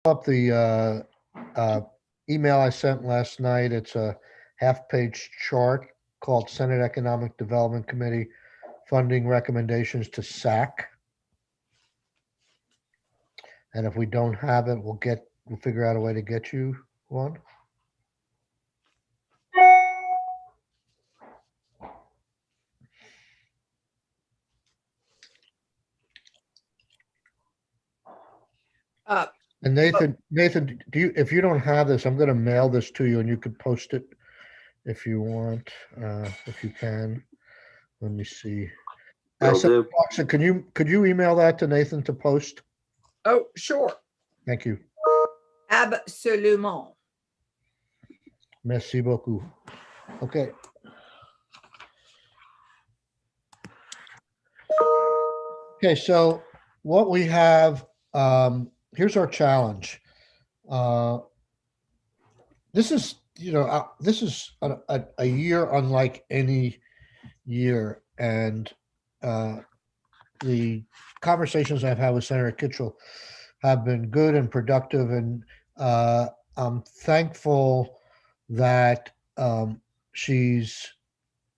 up the email I sent last night. It's a half-page chart called Senate Economic Development Committee Funding Recommendations to SAC. And if we don't have it, we'll figure out a way to get you one. And Nathan, if you don't have this, I'm going to mail this to you, and you could post it if you want, if you can. Let me see. Will do. Clarkson, could you email that to Nathan to post? Oh, sure. Thank you. Absolument. Merci beaucoup. Okay. Okay, so what we have, here's our challenge. This is, this is a year unlike any year. And the conversations I've had with Senator Kitchell have been good and productive. And I'm thankful that she's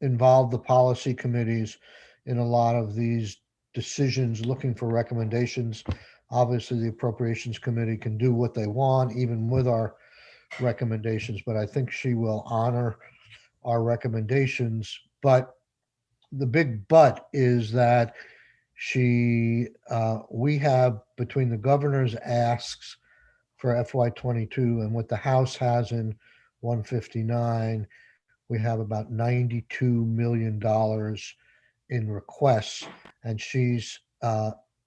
involved the policy committees in a lot of these decisions, looking for recommendations. Obviously, the Appropriations Committee can do what they want, even with our recommendations, but I think she will honor our recommendations. But the big but is that we have, between the governor's asks for FY22 and what the House has in 159, we have about $92 million in requests, and she's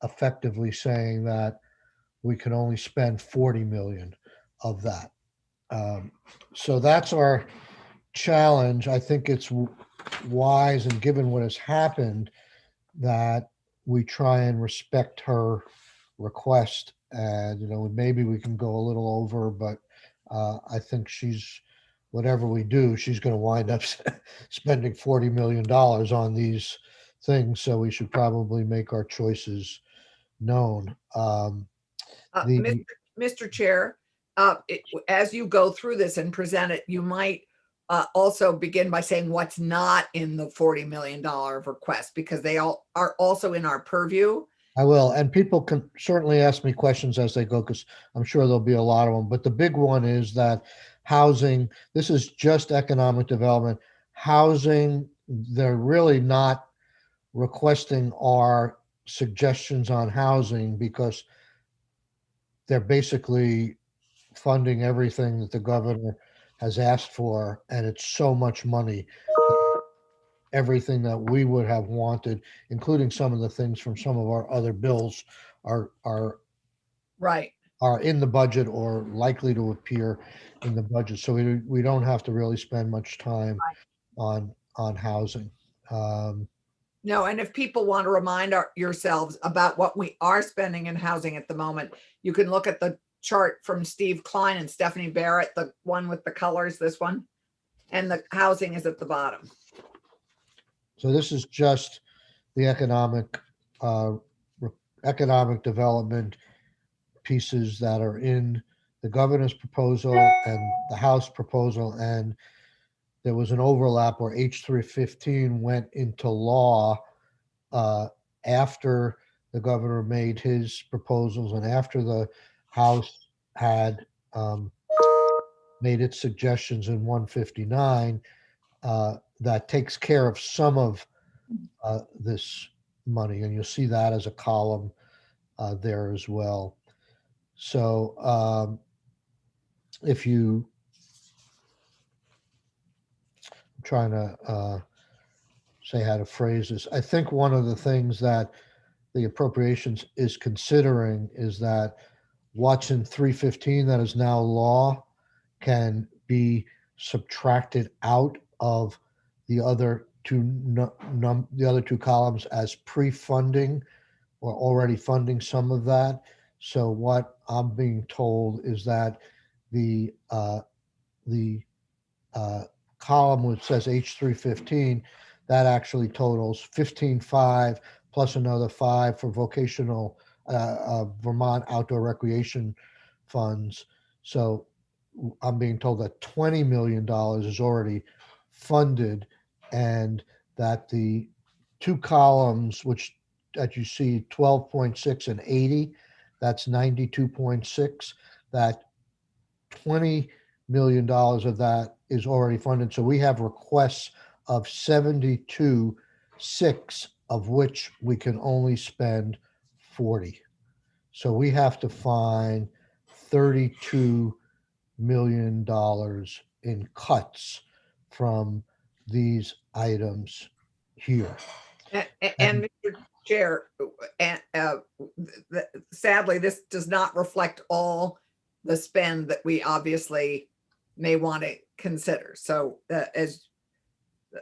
effectively saying that we can only spend 40 million of that. So that's our challenge. I think it's wise, and given what has happened, that we try and respect her request. And maybe we can go a little over, but I think whatever we do, she's going to wind up spending $40 million on these things. So we should probably make our choices known. Mr. Chair, as you go through this and present it, you might also begin by saying what's not in the $40 million request, because they all are also in our purview. I will. And people can certainly ask me questions as they go, because I'm sure there'll be a lot of them. But the big one is that housing, this is just economic development. Housing, they're really not requesting our suggestions on housing, because they're basically funding everything that the governor has asked for, and it's so much money. Everything that we would have wanted, including some of the things from some of our other bills, are in the budget or likely to appear in the budget. So we don't have to really spend much time on housing. No, and if people want to remind yourselves about what we are spending in housing at the moment, you can look at the chart from Steve Klein and Stephanie Barrett, the one with the colors, this one, and the housing is at the bottom. So this is just the economic development pieces that are in the governor's proposal and the House proposal. And there was an overlap where H315 went into law after the governor made his proposals and after the House had made its suggestions in 159. That takes care of some of this money, and you'll see that as a column there as well. So if you, I'm trying to say how to phrase this, I think one of the things that the appropriations is considering is that what's in 315 that is now law can be subtracted out of the other two columns as pre-funding or already funding some of that. So what I'm being told is that the column which says H315, that actually totals 15.5 plus another 5 for vocational Vermont outdoor recreation funds. So I'm being told that $20 million is already funded, and that the two columns, which that you see 12.6 and 80, that's 92.6, that $20 million of that is already funded. So we have requests of 72.6, of which we can only spend 40. So we have to find $32 million in cuts from these items here. And Mr. Chair, and sadly, this does not reflect all the spend that we obviously may want to consider. So as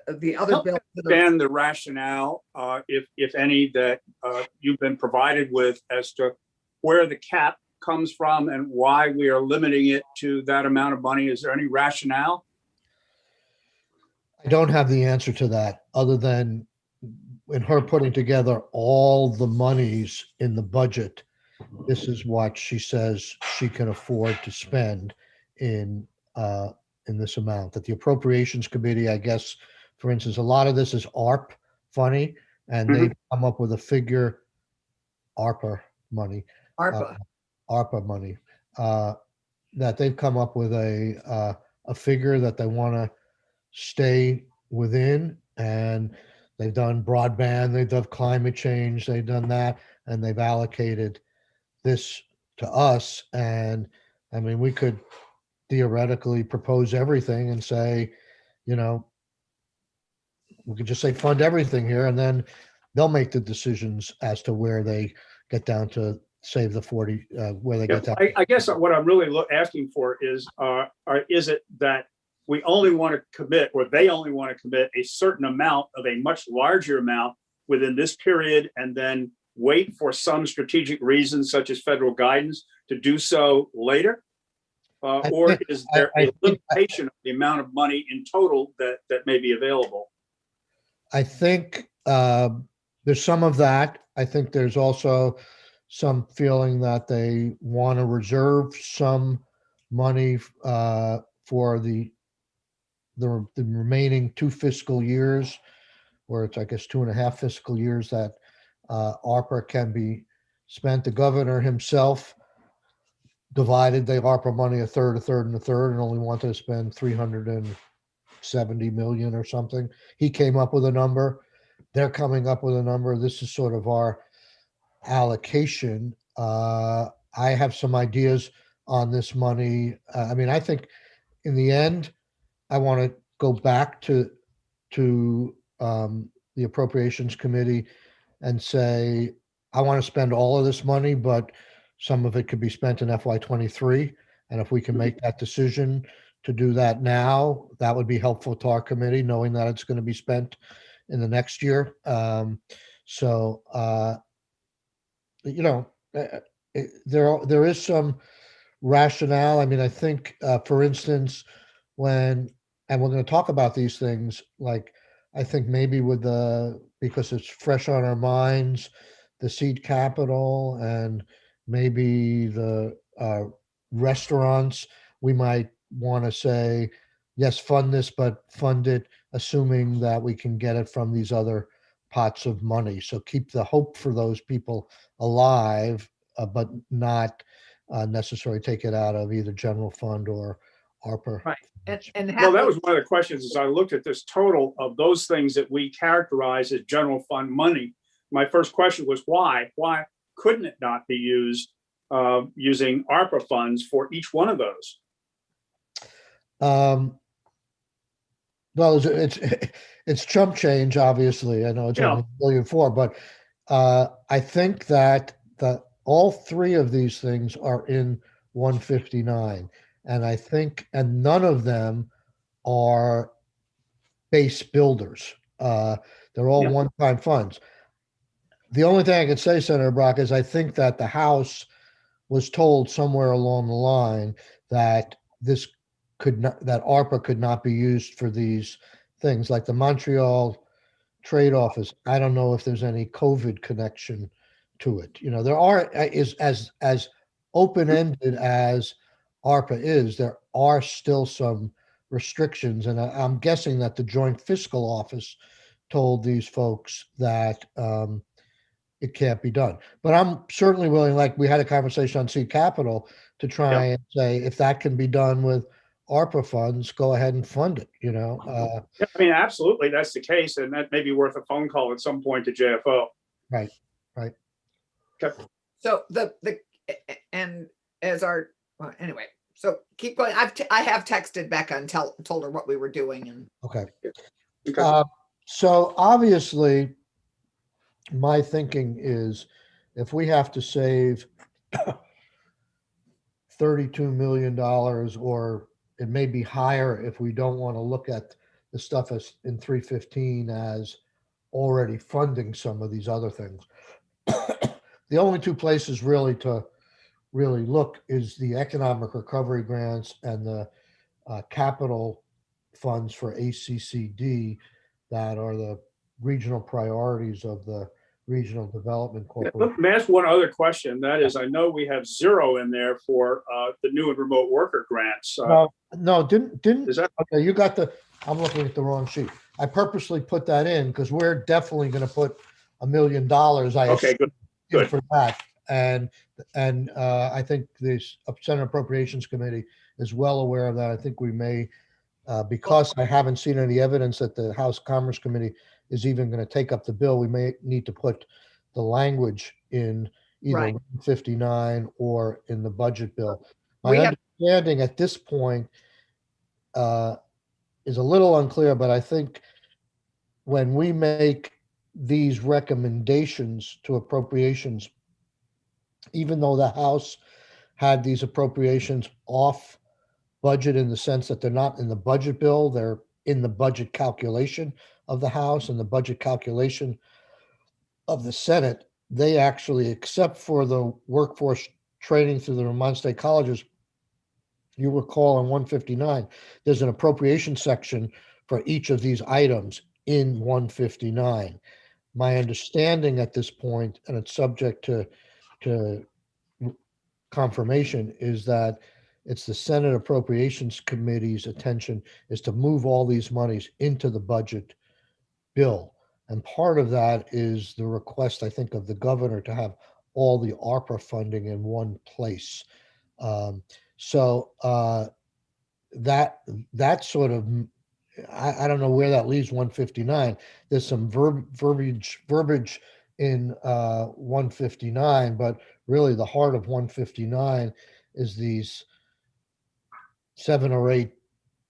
the other Help bills that are, Understand the rationale, if any, that you've been provided with as to where the cap comes from and why we are limiting it to that amount of money. Is there any rationale? I don't have the answer to that, other than in her putting together all the monies in the budget, this is what she says she can afford to spend in this amount. That the appropriations committee, I guess, for instance, a lot of this is ARP funny, and they've come up with a figure, ARPA money, ARPA. ARPA money, that they've come up with a figure that they want to stay within, and they've done broadband, they've done climate change, they've done that, and they've allocated this to us. And I mean, we could theoretically propose everything and say, you know, we could just say fund everything here, and then they'll make the decisions as to where they get down to save the 40, where they get down. I guess what I'm really asking for is it that we only want to commit, or they only want to commit a certain amount of a much larger amount within this period, and then wait for some strategic reasons such as federal guidance to do so later? Or is there a limitation of the amount of money in total that may be available? I think there's some of that. I think there's also some feeling that they want to reserve some money for the remaining 2 fiscal years, where it's, I guess, 2.5 fiscal years that ARPA can be spent. The governor himself divided the ARPA money a third, and only wanted to spend 370 million or something. He came up with a number. They're coming up with a number. This is sort of our allocation. I have some ideas on this money. I mean, I think in the end, I want to go back to the appropriations committee and say, I want to spend all of this money, but some of it could be spent in FY23. And if we can make that decision to do that now, that would be helpful to our committee, knowing that it's going to be spent in the next year. There is some rationale. I mean, I think, for instance, and we're going to talk about these things, like, I think maybe because it's fresh on our minds, the seed capital and maybe the restaurants, we might want to say, yes, fund this, but fund it assuming that we can get it from these other pots of money. So keep the hope for those people alive, but not necessarily take it out of either general fund or ARPA. Right. And Well, that was one of the questions as I looked at this total of those things that we characterize as general fund money. My first question was why? Why couldn't it not be used using ARPA funds for each one of those? Well, it's chump change, obviously. I know it's only $1.4 billion, but I think that all three of these things are in 159, and none of them are base builders. They're all one-time funds. The only thing I can say, Senator Brock, is I think that the House was told somewhere along the line that that ARPA could not be used for these things, like the Montreal Trade Office. I don't know if there's any COVID connection to it. There are, as open-ended as ARPA is, there are still some restrictions. And I'm guessing that the Joint Fiscal Office told these folks that it can't be done. But I'm certainly willing, like we had a conversation on seed capital, to try and say, if that can be done with ARPA funds, go ahead and fund it, you know? Yeah, I mean, absolutely, that's the case, and that may be worth a phone call at some point to JFO. Right, right. Okay. So and as our, well, anyway, so keep going. I have texted Becca and told her what we were doing, and Okay. Okay. So obviously, my thinking is if we have to save $32 million, or it may be higher if we don't want to look at the stuff as in 315 as already funding some of these other things. The only two places really to really look is the economic recovery grants and the capital funds for ACCD that are the regional priorities of the Regional Development Corporation. Let me ask one other question. That is, I know we have zero in there for the new and remote worker grants. No, didn't, Is that okay, you got I'm looking at the wrong sheet. I purposely put that in because we're definitely going to put $1 million, I okay? assume, Good. in Good. for that. And I think the Senate Appropriations Committee is well aware of that. I think we may, because I haven't seen any evidence that the House Commerce Committee is even going to take up the bill, we may need to put the language in either Right. 59 or in the budget bill. My we have, understanding at this point is a little unclear, but I think when we make these recommendations to appropriations, even though the House had these appropriations off budget in the sense that they're not in the budget bill, they're in the budget calculation of the House and the budget calculation of the Senate, they actually, except for the workforce training through the Vermont State Colleges, you recall on 159, there's an appropriation section for each of these items in 159. My understanding at this point, and it's subject to confirmation, is that it's the Senate Appropriations Committee's attention is to move all these monies into the budget bill. And part of that is the request, I think, of the governor to have all the ARPA funding in one place. So that sort of, I don't know where that leaves 159. There's some verbiage in 159, but really the heart of 159 is these 7 or 8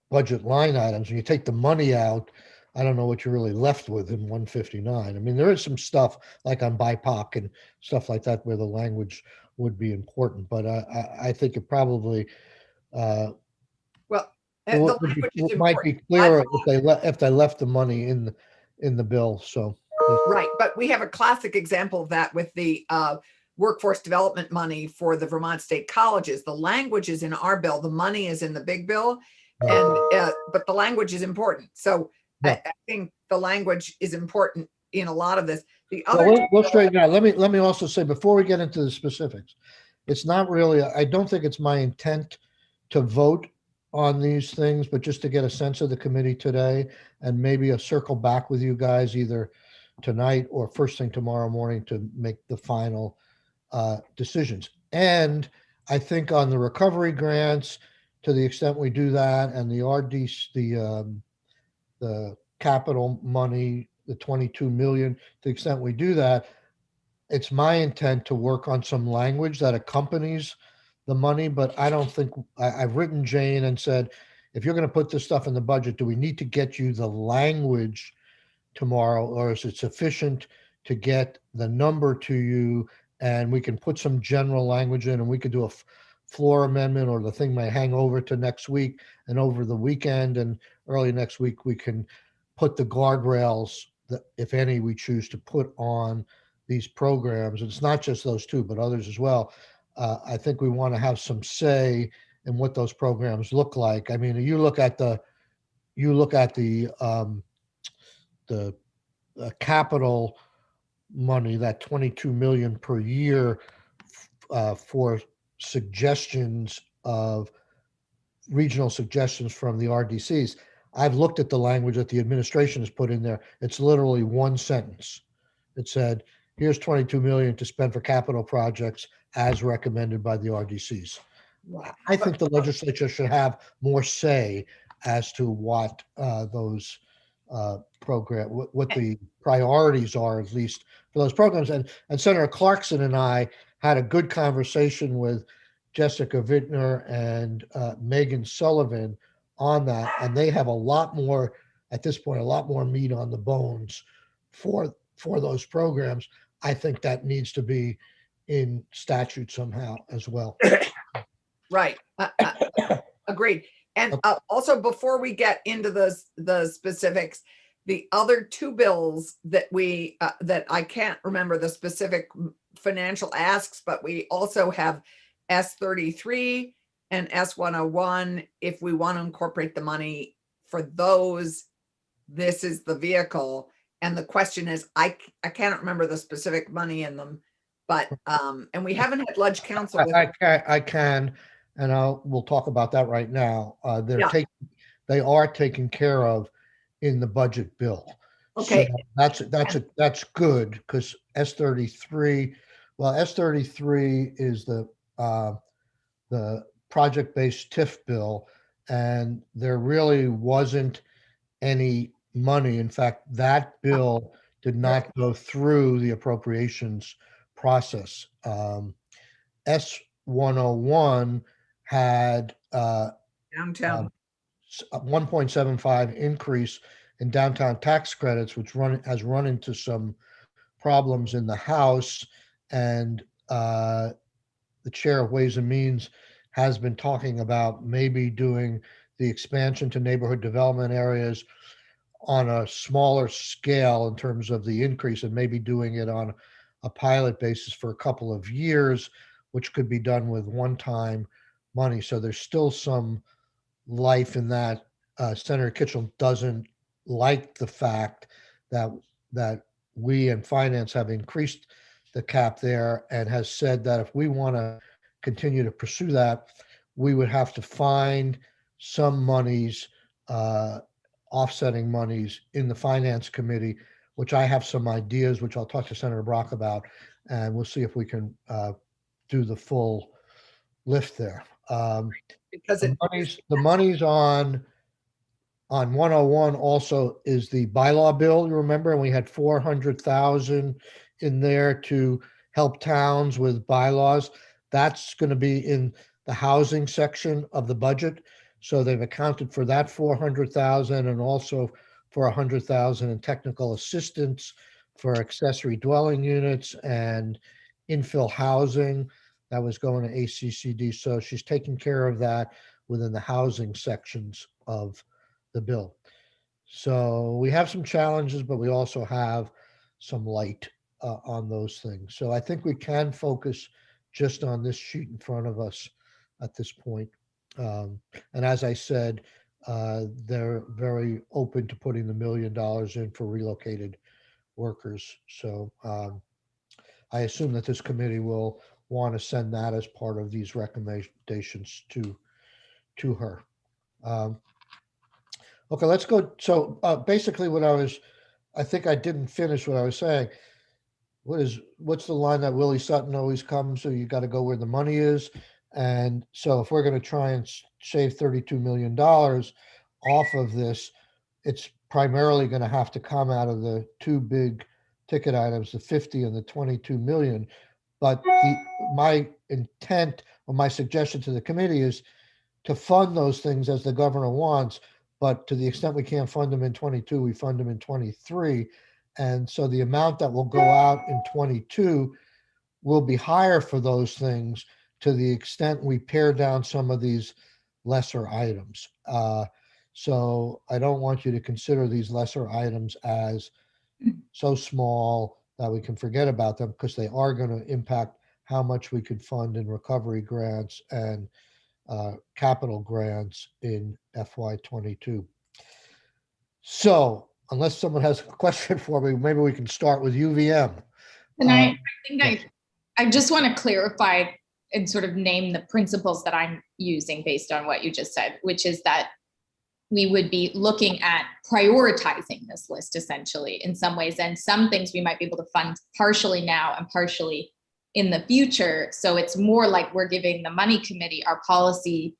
budget line items. When you take the money out, I don't know what you're really left with in 159. I mean, there is some stuff like on BIPOC and stuff like that where the language would be important, but I think it probably well, it the would be, language is it might be important. clearer if they left the money in the bill. So Right, but we have a classic example of that with the workforce development money for the Vermont State Colleges. The language is in our bill, the money is in the big bill, and but the language is important. So Yeah. I think the language is important in a lot of this. The well, other, we'll straighten out. Let me also say before we get into the specifics, it's not really. I don't think it's my intent to vote on these things, but just to get a sense of the committee today, and maybe a circle back with you guys either tonight or first thing tomorrow morning to make the final decisions. And I think on the recovery grants, to the extent we do that, and the the capital money, the 22 million, to the extent we do that, it's my intent to work on some language that accompanies the money, but I don't think I've written Jane and said, if you're going to put this stuff in the budget, do we need to get you the language tomorrow, or is it sufficient to get the number to you and we can put some general language in and we could do a floor amendment, or the thing may hang over to next week, and over the weekend and early next week we can put the guardrails that, if any, we choose to put on these programs. It's not just those two, but others as well. I think we want to have some say in what those programs look like. I mean, you look at the capital money, that 22 million per year for suggestions of regional suggestions from the RDCs. I've looked at the language that the administration has put in there. It's literally one sentence. It said, here's 22 million to spend for capital projects as recommended by the RDCs. I think the legislature should have more say as to what those what the priorities are, at least for those programs. And Senator Clarkson and I had a good conversation with Jessica Vittner and Megan Sullivan on that, and they have a lot more at this point, a lot more meat on the bones for those programs. I think that needs to be statute somehow as well. Right. Agreed. And also, before we get into the specifics, the other two bills that we that I can't remember the specific financial asks, but we also have S33 and S101. If we want to incorporate the money for those, this is the vehicle. And the question is, I cannot remember the specific money in them, but and we haven't had Ledge Council with I can, and we'll talk about that right now. They are taken care of in the budget bill. Okay. So that's good, because S33, well, S33 is the project-based TIF bill, and there really wasn't any money. In fact, that bill did not go through the appropriations process. S101 had downtown. 1.75 increase in downtown tax credits, which has run into some problems in the House, and the chair of Ways and Means has been talking about maybe doing the expansion to neighborhood development areas on a smaller scale in terms of the increase, and maybe doing it on a pilot basis for a couple of years, which could be done with one-time money. So there's still some life in that. Senator Kitchell doesn't like the fact that we in finance have increased the cap there, and has said that if we want to continue to pursue that, we would have to find some monies, offsetting monies in the finance committee, which I have some ideas, which I'll talk to Senator Brock about, and we'll see if we can do the full lift there. Because the monies on 101 also is the bylaw bill, you remember, and we had 400,000 in there to help towns with bylaws. That's going to be in the housing section of the budget. So they've accounted for that 400,000, and also for 100,000 in technical assistance for accessory dwelling units and infill housing that was going to ACCD. So she's taking care of that within the housing sections of the bill. So we have some challenges, but we also have some light on those things. So I think we can focus just on this sheet in front of us at this point. And as I said, they're very open to putting the $1 million in for relocated workers. So I assume that this committee will want to send that as part of these recommendations to her. Okay, let's go. So basically I think I didn't finish what I was saying. What's the line that Willie Sutton always comes? So you got to go where the money is. And so if we're going to try and save $32 million off of this, it's primarily going to have to come out of the two big ticket items, the 50 and the 22 million. But my intent or my suggestion to the committee is to fund those things as the governor wants, but to the extent we can't fund them in 22, we fund them in 23. And so the amount that will go out in 22 will be higher for those things, to the extent we pare down some of these lesser items. So I don't want you to consider these lesser items as so small that we can forget about them, because they are going to impact how much we could fund in recovery grants and capital grants in FY22. So unless someone has a question for me, maybe we can start with UVM. And I think I just want to clarify, and sort of name the principles that I'm using based on what you just said, which is that we would be looking at prioritizing this list essentially in some ways. And some things we might be able to fund partially now and partially in the future. So it's more like we're giving the money committee our policy,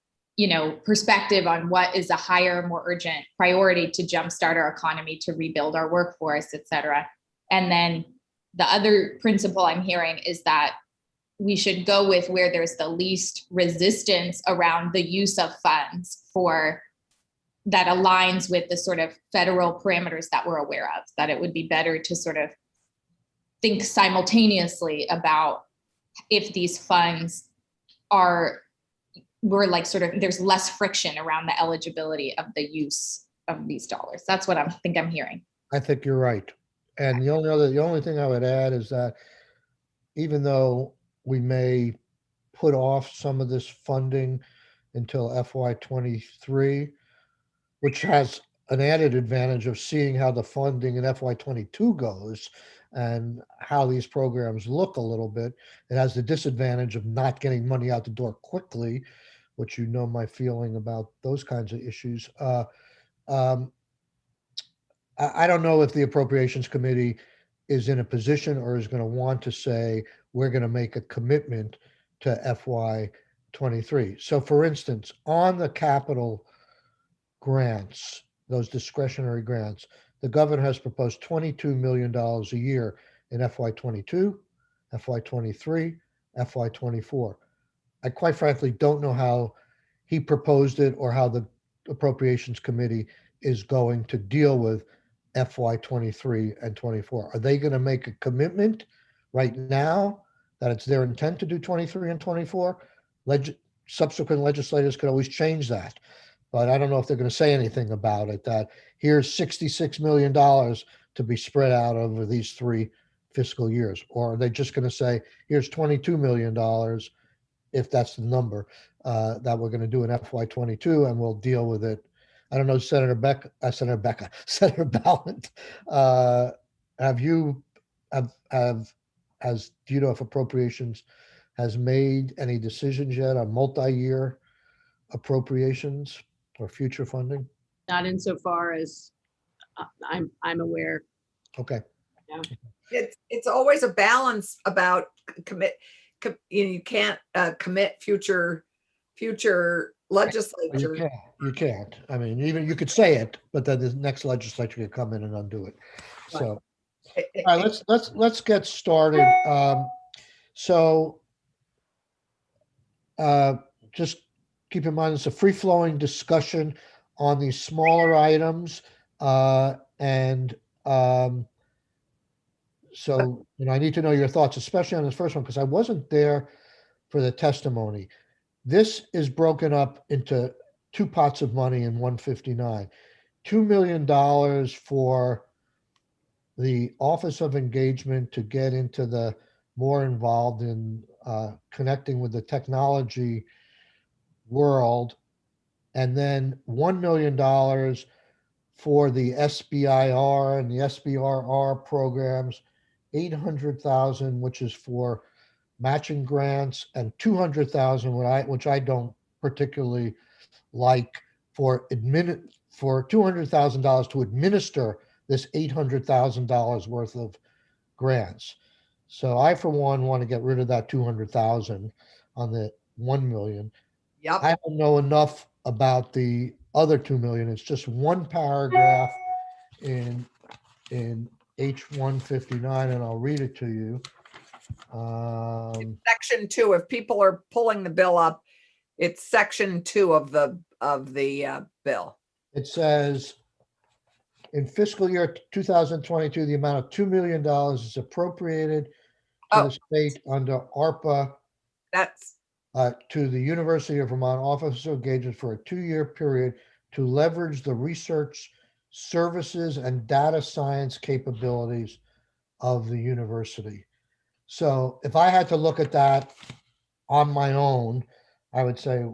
perspective on what is a higher, more urgent priority to jumpstart our economy, to rebuild our workforce, et cetera. And then the other principle I'm hearing is that we should go with where there's the least resistance around the use of funds for that aligns with the sort of federal parameters that we're aware of, that it would be better to sort of think simultaneously about if these funds we're like sort of, there's less friction around the eligibility of the use of these dollars. That's what I'm hearing. I think you're right. And the only thing I would add is that even though we may put off some of this funding until FY23, which has an added advantage of seeing how the funding in FY22 goes and how these programs look a little bit. It has the disadvantage of not getting money out the door quickly, which my feeling about those kinds of issues. I don't know if the Appropriations Committee is in a position or is going to want to say, we're going to make a commitment to FY23. So for instance, on the capital grants, those discretionary grants, the governor has proposed $22 million a year in FY22, FY23, FY24. I quite frankly don't know how he proposed it or how the Appropriations Committee is going to deal with FY23 and 24. Are they going to make a commitment right now that it's their intent to do 23 and 24? Subsequent legislators could always change that. But I don't know if they're going to say anything about it, that here's $66 million to be spread out over these 3 fiscal years. Or are they just going to say, here's $22 million, if that's the number, that we're going to do in FY22 and we'll deal with it. I don't know, Senator Ballant, do you know if Appropriations has made any decisions yet on multi-year appropriations or future funding? Not insofar as I'm aware. Okay. It's always a balance about you can't commit future legislature. You can't. I mean, even you could say it, but then the next legislature could come in and undo it. So, all right, let's get started. Just keep in mind it's a free-flowing discussion on these smaller items, so I need to know your thoughts, especially on this first one, because I wasn't there for the testimony. This is broken up into 2 pots of money in 159. $2 million for the Office of Engagement to get into the more involved in connecting with the technology world, and then $1 million for the SBIR and the SBRR programs, 800,000, which is for matching grants, and 200,000, which I don't particularly like, for $200,000 to administer this $800,000 worth of grants. So I, for one, want to get rid of that 200,000 on the 1 million. Yep. I don't know enough about the other 2 million. It's just one paragraph in H159, and I'll read it to you. Section 2, if people are pulling the bill up, it's section 2 of the bill. It says, in fiscal year 2022, the amount of $2 million is appropriated to the state under ARPA That's to the University of Vermont Office of Engagement for a 2-year period to leverage the research services and data science capabilities of the university. So if I had to look at that on my own, I would say,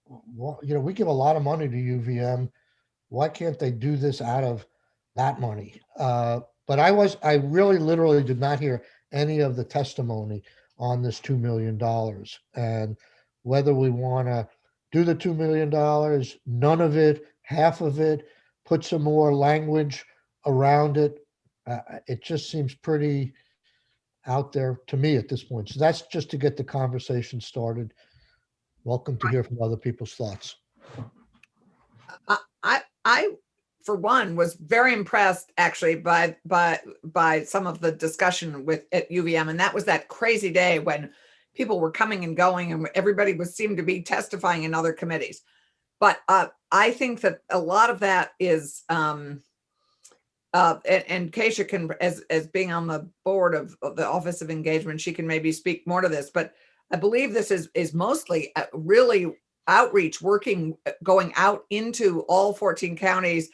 well, we give a lot of money to UVM. Why can't they do this out of that money? But I really literally did not hear any of the testimony on this $2 million. And whether we want to do the $2 million, none of it, half of it, put some more language around it, it just seems pretty out there to me at this point. So that's just to get the conversation started. Welcome to hear from other people's thoughts. I, for one, was very impressed actually by some of the discussion at UVM, and that was that crazy day when people were coming and going, and everybody seemed to be testifying in other committees. But I think that a lot of that is, and Keisha can, as being on the board of the Office of Engagement, she can maybe speak more to this. But I believe this is mostly really outreach, going out into all 14 counties,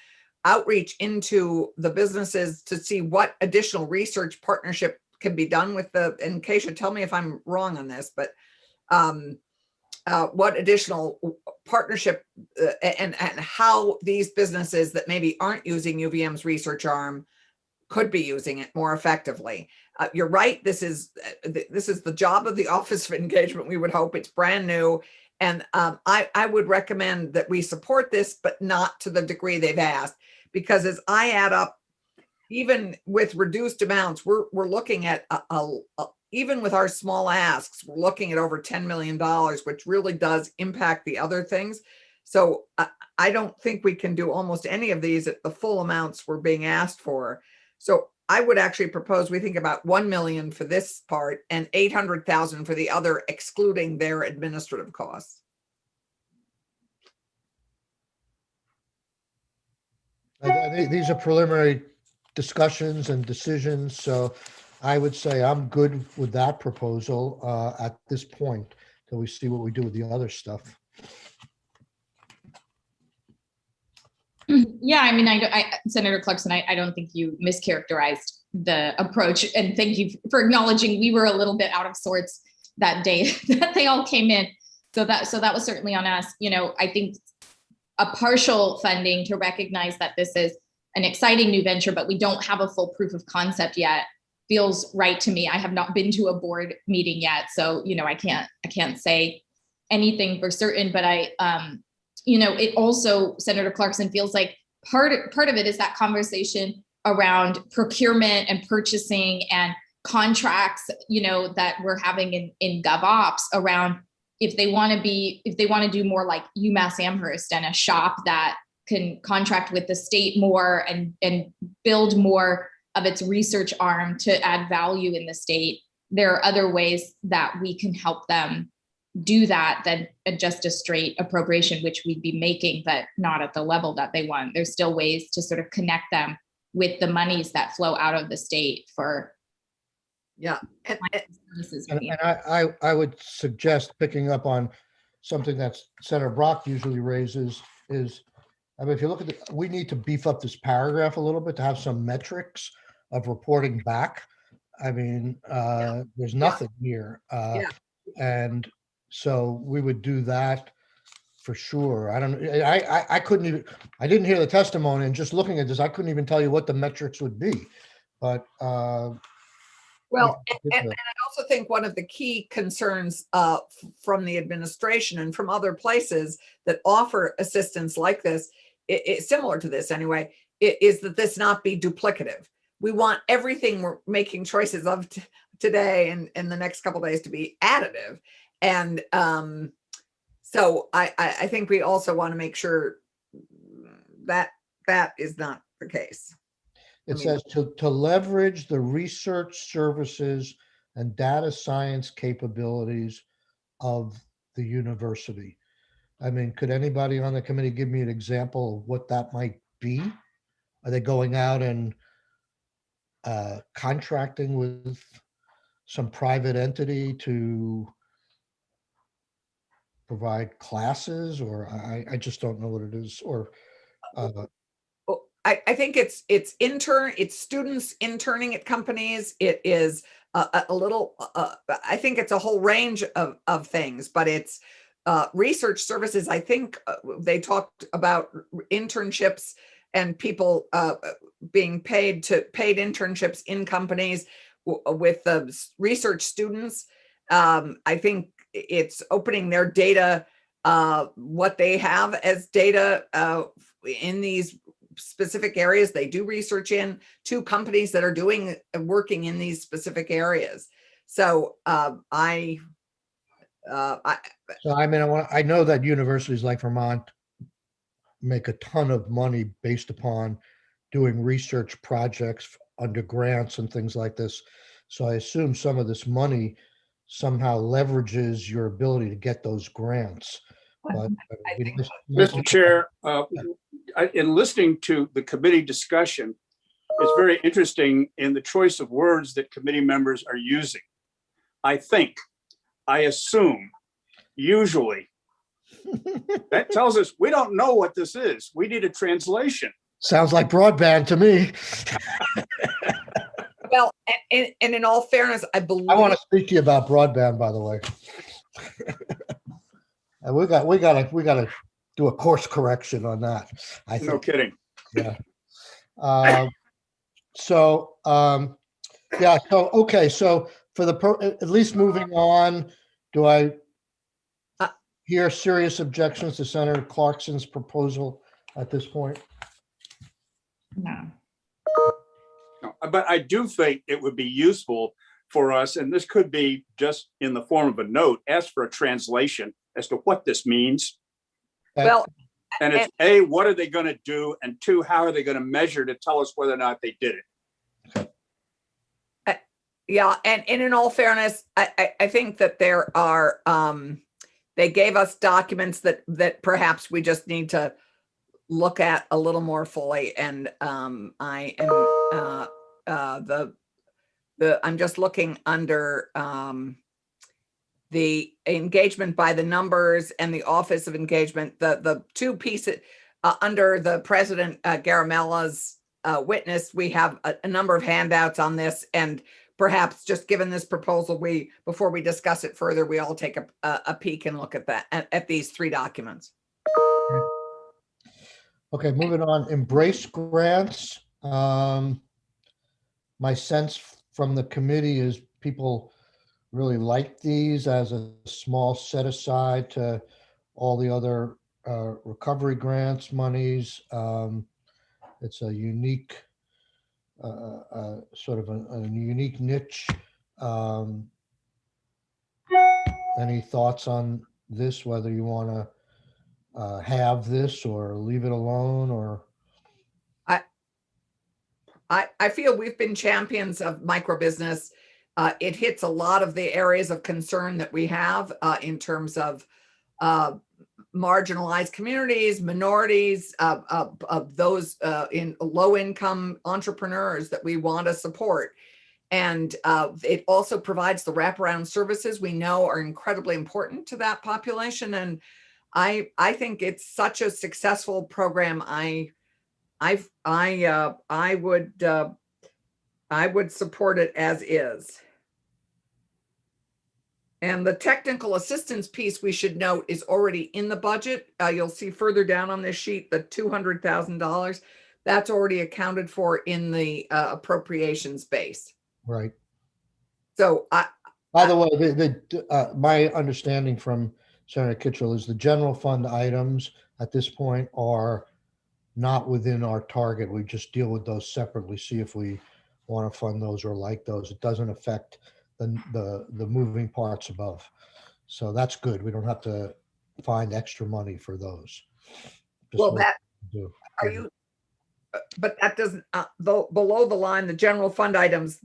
outreach into the businesses to see what additional research partnership can be done with and Keisha, tell me if I'm wrong on this, but what additional partnership and how these businesses that maybe aren't using UVM's research arm could be using it more effectively. You're right. This is the job of the Office of Engagement. We would hope. It's brand new. And I would recommend that we support this, but not to the degree they've asked, because as I add up, even with reduced amounts, we're looking at even with our small asks, we're looking at over $10 million, which really does impact the other things. So I don't think we can do almost any of these at the full amounts we're being asked for. So I would actually propose we think about 1 million for this part and 800,000 for the other, excluding their administrative costs. These are preliminary discussions and decisions, so I would say I'm good with that proposal at this point till we see what we do with the other stuff. Yeah, I mean, Senator Clarkson, I don't think you mischaracterized the approach, and thank you for acknowledging we were a little bit out of sorts that day that they all came in. So that was certainly on us. You know, I think a partial funding to recognize that this is an exciting new venture, but we don't have a full proof of concept yet feels right to me. I have not been to a board meeting yet, so you know, I can't say anything for certain, but you know, it also, Senator Clarkson, feels like part of it is that conversation around procurement and purchasing and contracts, you know, that we're having in GovOps around if they want to do more like UMass Amherst and a shop that can contract with the state more and build more of its research arm to add value in the state. There are other ways that we can help them do that than just a straight appropriation, which we'd be making, but not at the level that they want. There's still ways to sort of connect them with the monies that flow out of the state for. Yeah. And I would suggest picking up on something that Senator Brock usually raises is, I mean, if you look at we need to beef up this paragraph a little bit to have some metrics of reporting back. I mean, there's nothing here. And so we would do that for sure. I couldn't even, I didn't hear the testimony, and just looking at this, I couldn't even tell you what the metrics would be. But well, and I also think one of the key concerns from the administration and from other places that offer assistance like this, it's similar to this anyway, is that this not be duplicative. We want everything we're making choices of today and in the next couple of days to be additive. And so I think we also want to make sure that that is not the case. It says to leverage the research services and data science capabilities of the university. I mean, could anybody on the committee give me an example of what that might be? Are they going out and contracting with some private entity to provide classes, or I just don't know what it is, or I think it's students interning at companies. It is a little, I think it's a whole range of things, but it's research services. I think they talked about internships and people being paid internships in companies with the research students. I think it's opening their data, what they have as data in these specific areas they do research in, to companies that are working in these specific areas. So I So I mean, I know that universities like Vermont make a ton of money based upon doing research projects under grants and things like this. So I assume some of this money somehow leverages your ability to get those grants. But I think Mr. Chair, in listening to the committee discussion, it's very interesting in the choice of words that committee members are using. I think, I assume, usually. That tells us we don't know what this is. We need a translation. Sounds like broadband to me. well, and in all fairness, I believe I want to speak to you about broadband, by the way. And we gotta do a course correction on that. I No think. kidding. Yeah. So, yeah, so, okay, so for at least moving on, do I Uh, hear serious objections to Senator Clarkson's proposal at this point? No. No, but I do think it would be useful for us, and this could be just in the form of a note, ask for a translation as to what this means. well, And it's A, what are they going to do? And two, how are they going to measure to tell us whether or not they did it? yeah, and in all fairness, I think that there are they gave us documents that perhaps we just need to look at a little more fully. And I am I'm just looking under the engagement by the numbers and the Office of Engagement, the two pieces under the President Garamella's witness. We have a number of handouts on this, and perhaps just given this proposal, before we discuss it further, we all take a peek and look at that, at these three documents. Okay, moving on, embrace grants. My sense from the committee is people really like these as a small set aside to all the other recovery grants monies. It's a unique, sort of a unique niche. Any thoughts on this, whether you want to have this or leave it alone, or? I feel we've been champions of micro business. It hits a lot of the areas of concern that we have in terms of marginalized communities, minorities, of those in low-income entrepreneurs that we want to support. And it also provides the wraparound services we know are incredibly important to that population. And I think it's such a successful program. I would support it as is. And the technical assistance piece, we should note, is already in the budget. You'll see further down on this sheet, the $200,000, that's already accounted for in the appropriations base. Right. So By the way, my understanding from Senator Kitchell is the general fund items at this point are not within our target. We just deal with those separately, see if we want to fund those or like those. It doesn't affect the moving parts above. So that's good. We don't have to find extra money for those. Just well, what that we do. are you? But that doesn't below the line, the general fund items.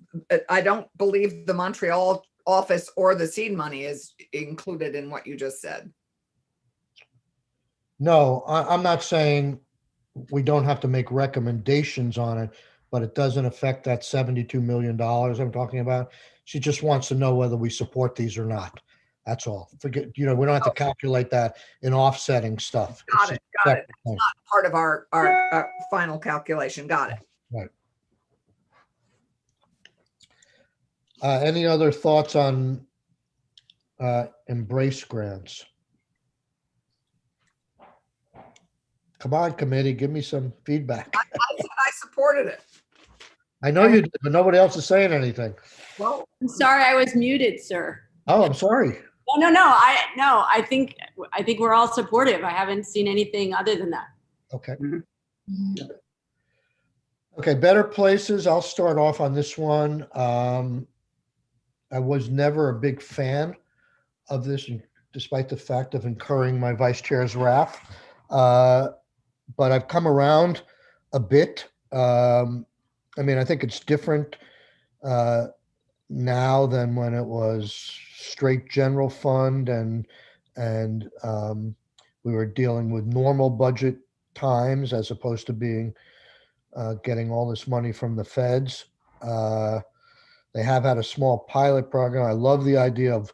I don't believe the Montreal office or the seed money is included in what you just said. No, I'm not saying we don't have to make recommendations on it, but it doesn't affect that $72 million I'm talking about. She just wants to know whether we support these or not. That's all. Forget, we don't have to calculate that in offsetting stuff. Got it. Got it. Separate thing. Part of our final calculation. Got it. Right. Any other thoughts on embrace grants? Come on, committee, give me some feedback. I supported it. I know you did, but nobody else is saying anything. Well, I'm sorry I was muted, sir. Oh, I'm sorry. No, I think we're all supportive. I haven't seen anything other than that. Okay. Mhm. Okay, Better Places. I'll start off on this one. I was never a big fan of this, despite the fact of incurring my vice chair's wrath. But I've come around a bit. I mean, I think it's different now than when it was straight general fund and we were dealing with normal budget times as opposed to being getting all this money from the feds. They have had a small pilot program. I love the idea of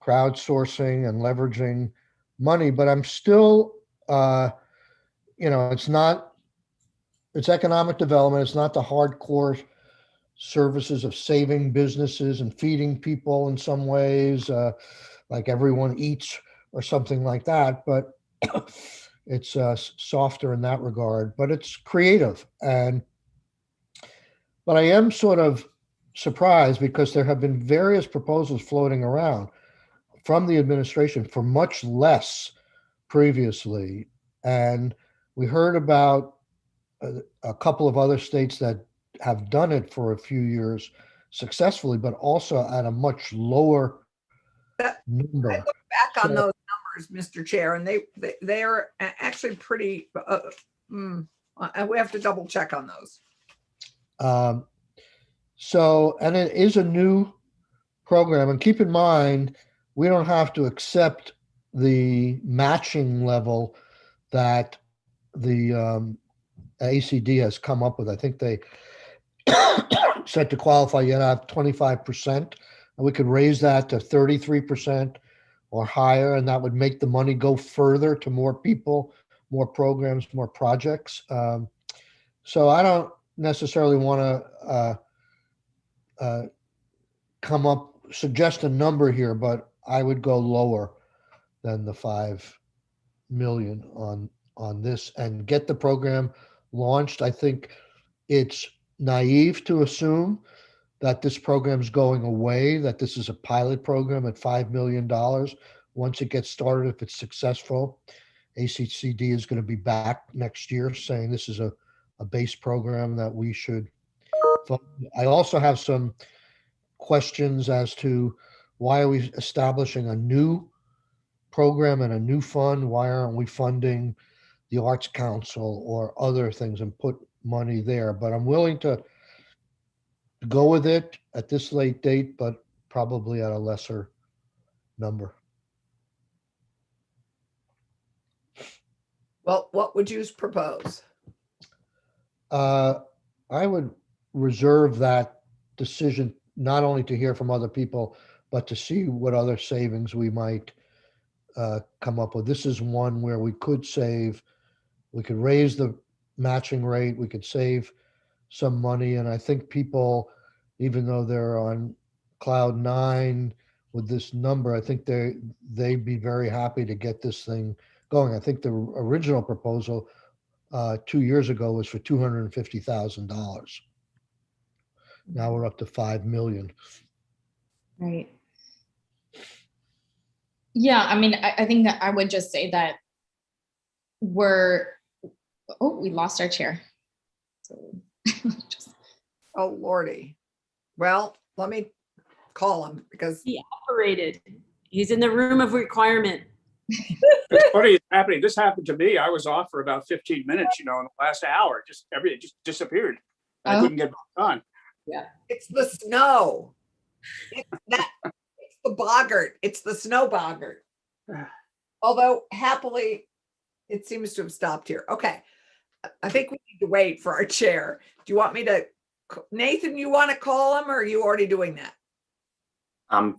crowdsourcing and leveraging money, but I'm still, it's economic development. It's not the hardcore services of saving businesses and feeding people in some ways, like everyone eats or something like that. But it's softer in that regard, but it's creative. But I am sort of surprised because there have been various proposals floating around from the administration for much less previously. And we heard about a couple of other states that have done it for a few years successfully, but also at a much lower That- number. Back on So- those numbers, Mr. Chair, and they are actually pretty, we have to double check on those. And it is a new program. And keep in mind, we don't have to accept the matching level that the ACD has come up with. I think they said to qualify, you have 25%, and we could raise that to 33% or higher, and that would make the money go further to more people, more programs, more projects. So I don't necessarily want to suggest a number here, but I would go lower than the 5 million on this and get the program launched. I think it's naive to assume that this program is going away, that this is a pilot program at $5 million. Once it gets started, if it's successful, ACCD is going to be back next year saying this is a base program that we should fund. I also have some questions as to why are we establishing a new program and a new fund? Why aren't we funding the Arts Council or other things and put money there? But I'm willing to go with it at this late date, but probably at a lesser number. Well, what would you propose? I would reserve that decision not only to hear from other people, but to see what other savings we might come up with. This is one where we could save, we could raise the matching rate, we could save some money. And I think people, even though they're on cloud 9 with this number, I think they'd be very happy to get this thing going. I think the original proposal 2 years ago was for $250,000. Now we're up to 5 million. Right. Yeah, I mean, I think that I would just say that we lost our chair. So just, Oh, Lordy. Well, let me call him because Operated. He's in the room of requirement. It's funny, it's happening. This happened to me. I was off for about 15 minutes, in the last hour, everything just disappeared. I Oh. couldn't get back on. it's the snow. It's the boggart. It's the snow boggart. Although happily, it seems to have stopped here. Okay. I think we need to wait for our chair. Do you want me to, Nathan, you want to call him or are you already doing that? For